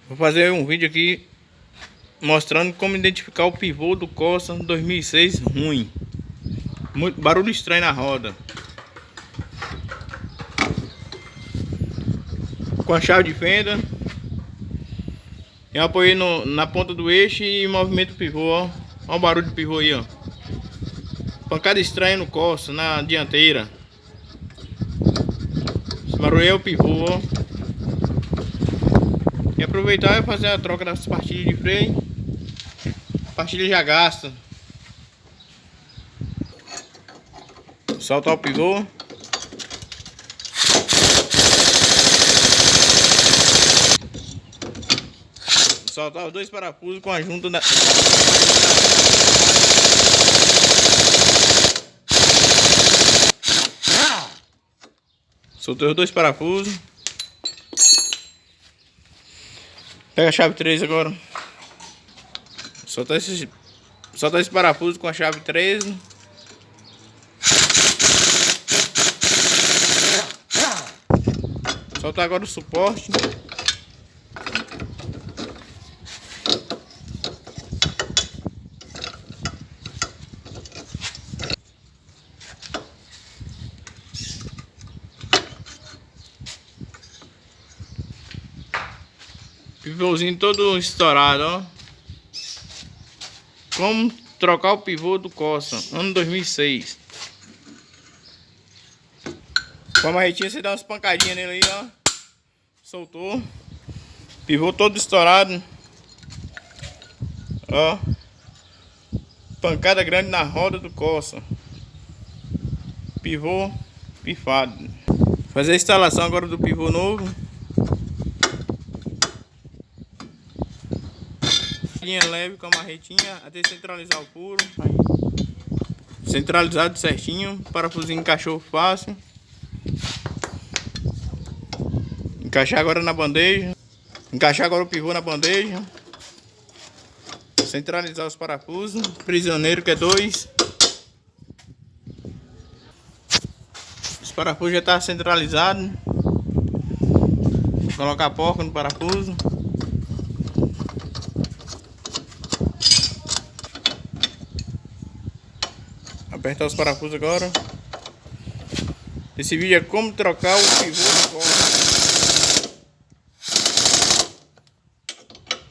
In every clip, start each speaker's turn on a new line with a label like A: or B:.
A: Vou fazer um vídeo aqui mostrando como identificar o pivô do Corsa 2006 ruim. Muito barulho estranho na roda. Com a chave de fenda. Eu apoiei na ponta do eixo e movimento o pivô, ó. Olha o barulho do pivô aí, ó. Pancada estranha no Corsa, na dianteira. Esse barulho é o pivô, ó. E aproveitar e fazer a troca das pastilhas de freio. A pastilha já gasta. Soltar o pivô. Soltar os dois parafusos com a junta da... Soltei os dois parafusos. Pega a chave 3 agora. Soltar esse parafuso com a chave 13. Soltar agora o suporte. Pivôzinho todo estourado, ó. Como trocar o pivô do Corsa, ano 2006. Com a marretinha você dá umas pancadinhas nele aí, ó. Soltou. Pivô todo estourado. Ó. Pancada grande na roda do Corsa. Pivô pifado. Fazer a instalação agora do pivô novo. Leve com a marretinha até centralizar o furo. Centralizado certinho. Parafusinho encaixou fácil. Encaixar agora na bandeja. Encaixar agora o pivô na bandeja. Centralizar os parafusos. Prisioneiro que é 2. Os parafusos já está centralizado. Colocar a porca no parafuso. Apertar os parafusos agora. Esse vídeo é como trocar o pivô do Corsa.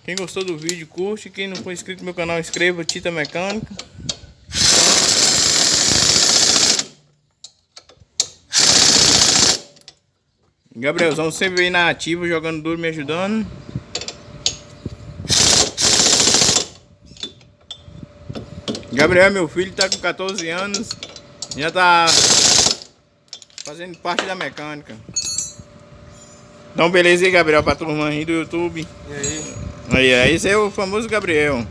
A: Quem gostou do vídeo, curte. Quem não for inscrito no meu canal, inscreva. Tita Mecânica. Gabrielzão sempre vem na ativa, jogando duro, me ajudando. Gabriel, meu filho, tá com 14 anos. Já tá fazendo parte da mecânica. Dá um beleza aí, Gabriel, pra turma aí do YouTube.
B: E aí?
A: Aí, esse é o famoso Gabriel.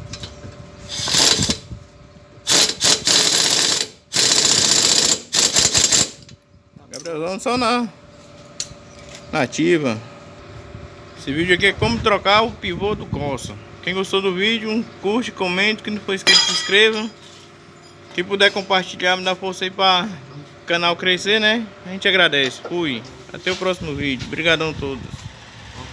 A: Gabrielzão só na ativa. Esse vídeo aqui é como trocar o pivô do Corsa. Quem gostou do vídeo, curte, comente. Quem não for inscrito, se inscreva. Quem puder compartilhar, me dá força aí para o canal crescer, né? A gente agradece. Fui. Até o próximo vídeo. Obrigadão a todos.